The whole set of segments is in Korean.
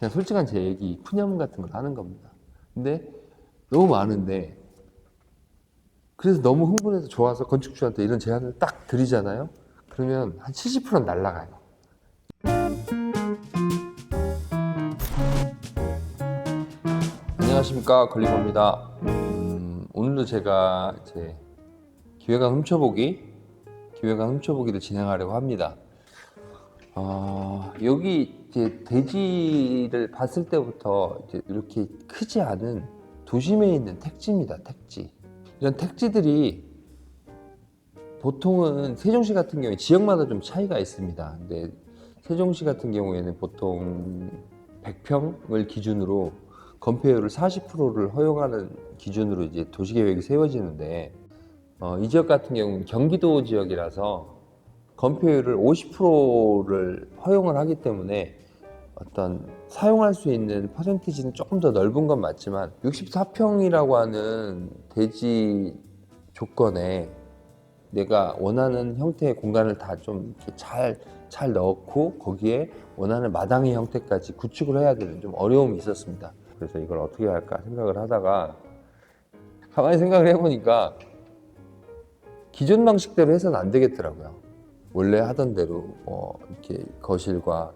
그냥 솔직한 제 얘기, 푸념 같은 걸 하는 겁니다. 근데 너무 많은데, 그래서 너무 흥분해서 좋아서 건축주한테 이런 제안을 딱 드리잖아요. 그러면 한 70%는 날라가요. 안녕하십니까, 걸리버입니다. 오늘도 제가 이제 기획안 훔쳐보기를 진행하려고 합니다. 여기 이제 대지를 봤을 때부터 이제 이렇게 크지 않은 도심에 있는 택지입니다. 택지. 이런 택지들이 보통은 세종시 같은 경우에 지역마다 좀 차이가 있습니다. 근데 세종시 같은 경우에는 보통 100평을 기준으로 건폐율을 40%를 허용하는 기준으로 이제 도시계획이 세워지는데, 이 지역 같은 경우는 경기도 지역이라서 건폐율을 50%를 허용을 하기 때문에 어떤 사용할 수 있는 퍼센티지는 조금 더 넓은 건 맞지만 64평이라고 하는 대지 조건에 내가 원하는 형태의 공간을 다 좀 잘 넣고 거기에 원하는 마당의 형태까지 구축을 해야 되는 좀 어려움이 있었습니다. 그래서 이걸 어떻게 할까 생각을 하다가 가만히 생각을 해보니까 기존 방식대로 해서는 안 되겠더라고요. 원래 하던 대로 이렇게 거실과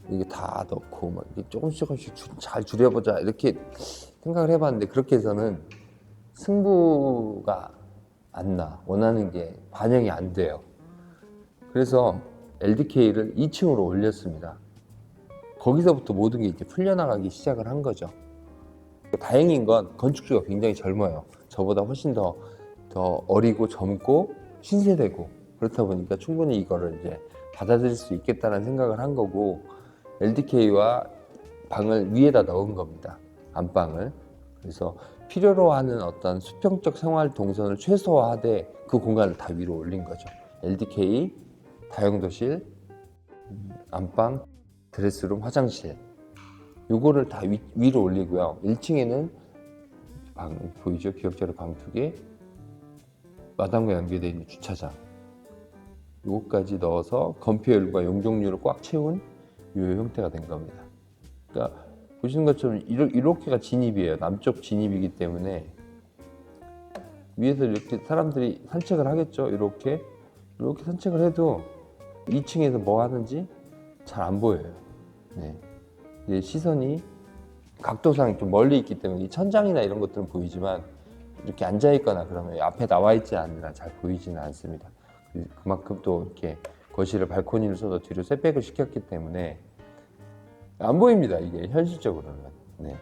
이게 다 넣고 막 이렇게 조금씩 잘 줄여보자 이렇게 생각을 해봤는데, 그렇게 해서는 승부가 안 나. 원하는 게 반영이 안 돼요. 그래서 LDK를 2층으로 올렸습니다. 거기서부터 모든 게 이제 풀려나가기 시작을 한 거죠. 다행인 건 건축주가 굉장히 젊어요. 저보다 훨씬 더 어리고 젊고 신세대고, 그렇다 보니까 충분히 이거를 이제 받아들일 수 있겠다는 생각을 한 거고, LDK와 방을 위에다 넣은 겁니다. 안방을. 그래서 필요로 하는 어떤 수평적 생활 동선을 최소화하되 그 공간을 다 위로 올린 거죠. LDK, 다용도실, 안방, 드레스룸, 화장실, 요거를 다 위로 올리고요. 1층에는 방 보이죠? 기역자로 방 2개, 마당과 연계되어 있는 주차장, 요거까지 넣어서 건폐율과 용적률을 꽉 채운 요 형태가 된 겁니다. 그러니까 보시는 것처럼 이렇게가 진입이에요. 남쪽 진입이기 때문에 위에서 이렇게 사람들이 산책을 하겠죠. 이렇게 산책을 해도 2층에서 뭐 하는지 잘 안 보여요. 네. 이제 시선이 각도상 좀 멀리 있기 때문에 이 천장이나 이런 것들은 보이지만 이렇게 앉아 있거나 그러면 앞에 나와 있지 않느라 잘 보이지는 않습니다. 그만큼 또 이렇게 거실을 발코니를 써서 뒤로 셋백을 시켰기 때문에 안 보입니다. 이게 현실적으로는. 네.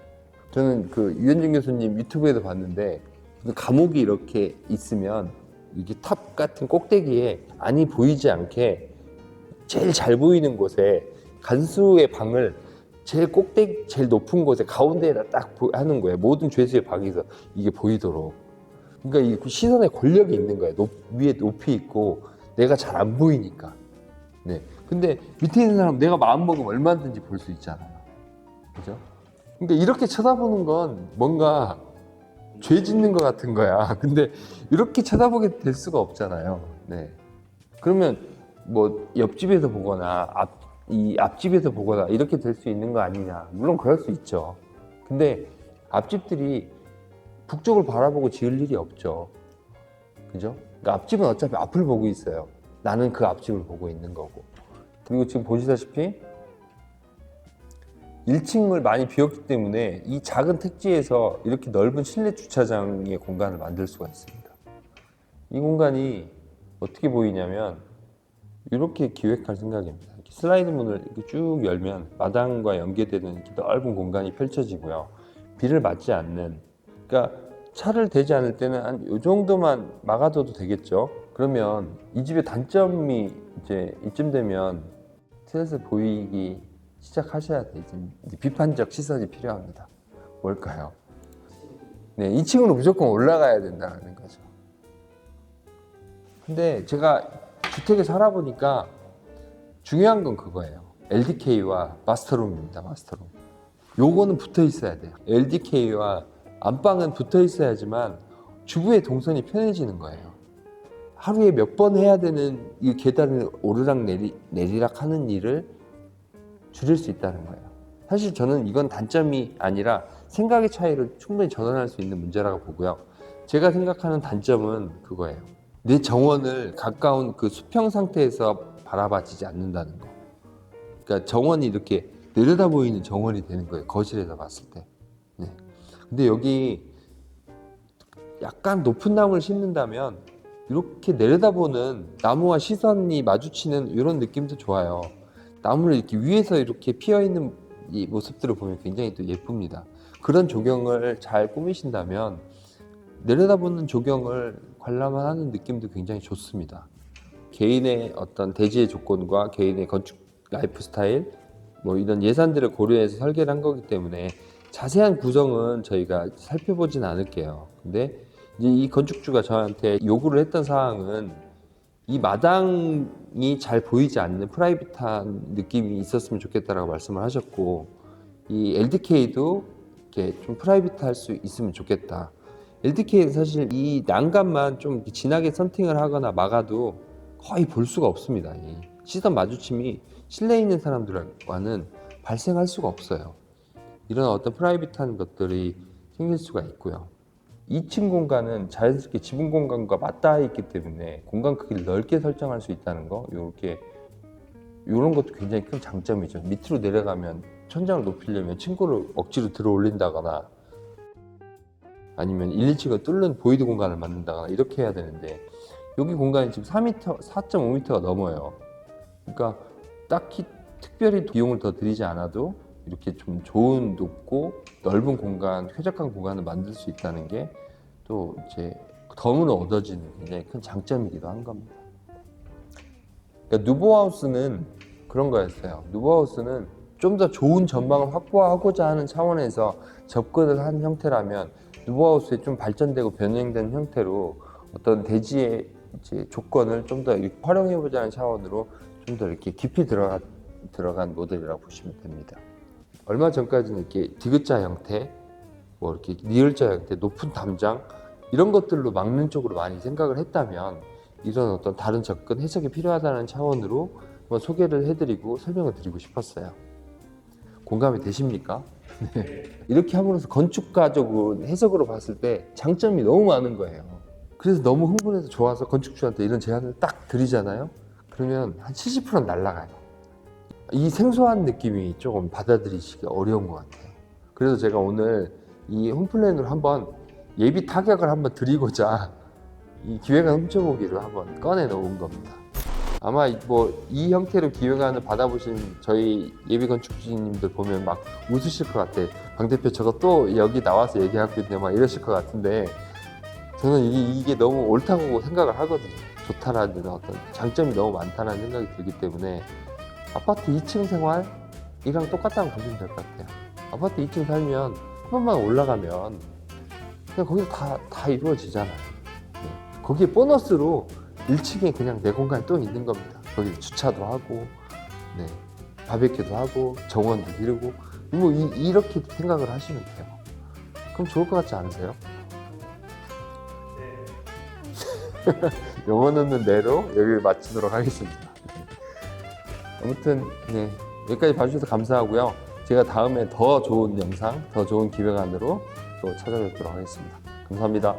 저는 그 유현진 교수님 유튜브에도 봤는데, 감옥이 이렇게 있으면 이게 탑 같은 꼭대기에 안이 보이지 않게 제일 잘 보이는 곳에 간수의 방을 제일 꼭대기, 제일 높은 곳에 가운데에다 딱 하는 거예요. 모든 죄수의 방에서 이게 보이도록. 그러니까 이 시선에 권력이 있는 거예요. 위에 높이 있고 내가 잘 안 보이니까. 네. 근데 밑에 있는 사람 내가 마음 먹으면 얼마든지 볼 수 있잖아요. 그죠? 그러니까 이렇게 쳐다보는 건 뭔가 죄 짓는 것 같은 거야. 근데 이렇게 쳐다보게 될 수가 없잖아요. 네. 그러면 뭐 옆집에서 보거나 앞집에서 보거나 이렇게 될 수 있는 거 아니냐. 물론 그럴 수 있죠. 근데 앞집들이 북쪽을 바라보고 지을 일이 없죠. 그죠? 그러니까 앞집은 어차피 앞을 보고 있어요. 나는 그 앞집을 보고 있는 거고. 그리고 지금 보시다시피 1층을 많이 비웠기 때문에 이 작은 택지에서 이렇게 넓은 실내 주차장의 공간을 만들 수가 있습니다. 이 공간이 어떻게 보이냐면 이렇게 기획할 생각입니다. 이렇게 슬라이드 문을 이렇게 쭉 열면 마당과 연계되는 이렇게 넓은 공간이 펼쳐지고요. 비를 맞지 않는, 그러니까 차를 대지 않을 때는 한 이 정도만 막아둬도 되겠죠. 그러면 이 집의 단점이 이제 이쯤 되면 슬슬 보이기 시작하셔야 돼요. 이제 비판적 시선이 필요합니다. 뭘까요? 네, 2층으로 무조건 올라가야 된다는 거죠. 근데 제가 주택에 살아보니까 중요한 건 그거예요. LDK와 마스터룸입니다. 마스터룸. 요거는 붙어 있어야 돼요. LDK와 안방은 붙어 있어야지만 주부의 동선이 편해지는 거예요. 하루에 몇 번 해야 되는 이 계단을 오르락 내리락 하는 일을 줄일 수 있다는 거예요. 사실 저는 이건 단점이 아니라 생각의 차이를 충분히 전환할 수 있는 문제라고 보고요. 제가 생각하는 단점은 그거예요. 내 정원을 가까운 그 수평 상태에서 바라봐지지 않는다는 거. 그러니까 정원이 이렇게 내려다 보이는 정원이 되는 거예요. 거실에서 봤을 때. 네. 근데 여기 약간 높은 나무를 심는다면 이렇게 내려다보는 나무와 시선이 마주치는 이런 느낌도 좋아요. 나무를 이렇게 위에서 이렇게 피어 있는 이 모습들을 보면 굉장히 또 예쁩니다. 그런 조경을 잘 꾸미신다면 내려다보는 조경을 관람하는 느낌도 굉장히 좋습니다. 개인의 어떤 대지의 조건과 개인의 건축 라이프 스타일 뭐 이런 예산들을 고려해서 설계를 한 거기 때문에 자세한 구성은 저희가 살펴보진 않을게요. 근데 이제 이 건축주가 저한테 요구를 했던 사항은 이 마당이 잘 보이지 않는 프라이빗한 느낌이 있었으면 좋겠다라고 말씀을 하셨고, 이 LDK도 이렇게 좀 프라이빗할 수 있으면 좋겠다. LDK는 사실 이 난간만 좀 진하게 선팅을 하거나 막아도 거의 볼 수가 없습니다. 이 시선 마주침이 실내에 있는 사람들과는 발생할 수가 없어요. 이런 어떤 프라이빗한 것들이 생길 수가 있고요. 2층 공간은 자연스럽게 지붕 공간과 맞닿아 있기 때문에 공간 크기를 넓게 설정할 수 있다는 거, 이런 것도 굉장히 큰 장점이죠. 밑으로 내려가면 천장을 높이려면 층고를 억지로 들어 올린다거나 아니면 1, 2층을 뚫는 보이드 공간을 만든다거나 이렇게 해야 되는데, 여기 공간이 지금 4.5m가 넘어요. 그러니까 딱히 특별히 비용을 더 들이지 않아도 이렇게 좀 좋은 높고 넓은 공간, 쾌적한 공간을 만들 수 있다는 게 또 이제 덤으로 얻어지는 굉장히 큰 장점이기도 한 겁니다. 그러니까 누보하우스는 그런 거였어요. 누보하우스는 좀 더 좋은 전망을 확보하고자 하는 차원에서 접근을 한 형태라면, 누보하우스의 좀 발전되고 변형된 형태로 어떤 대지의 이제 조건을 좀 더 활용해보자는 차원으로 좀 더 이렇게 깊이 들어간 모델이라고 보시면 됩니다. 얼마 전까지는 이렇게 디귿자 형태, 뭐 이렇게 니을자 형태, 높은 담장 이런 것들로 막는 쪽으로 많이 생각을 했다면, 이런 어떤 다른 접근, 해석이 필요하다는 차원으로 한번 소개를 해드리고 설명을 드리고 싶었어요. 공감이 되십니까? 네. 이렇게 함으로써 건축가적으로 해석으로 봤을 때 장점이 너무 많은 거예요. 그래서 너무 흥분해서 좋아서 건축주한테 이런 제안을 딱 드리잖아요. 그러면 한 70%는 날아가요. 이 생소한 느낌이 조금 받아들이시기 어려운 것 같아요. 그래서 제가 오늘 이 홈플랜으로 한번 예비 타격을 한번 드리고자 이 기획안 훔쳐보기를 한번 꺼내 놓은 겁니다. 아마 뭐 이 형태로 기획안을 받아보신 저희 예비 건축주님들 보면 막 웃으실 것 같아. 방 대표 저거 또 여기 나와서 얘기하고 있네 막 이러실 것 같은데, 저는 이게 너무 옳다고 생각을 하거든요. 좋다라는 어떤 장점이 너무 많다는 생각이 들기 때문에 아파트 2층 생활이랑 똑같다고 보시면 될 것 같아요. 아파트 2층 살면 한 번만 올라가면 그냥 거기서 다 이루어지잖아요. 네. 거기에 보너스로 1층에 그냥 내 공간이 또 있는 겁니다. 거기 주차도 하고, 네, 바베큐도 하고, 정원도 기르고, 뭐 이렇게 생각을 하시면 돼요. 그럼 좋을 것 같지 않으세요? 영어 넣는 대로 여기를 마치도록 하겠습니다. 아무튼 네, 여기까지 봐주셔서 감사하고요. 제가 다음에 더 좋은 영상, 더 좋은 기획안으로 또 찾아뵙도록 하겠습니다. 감사합니다.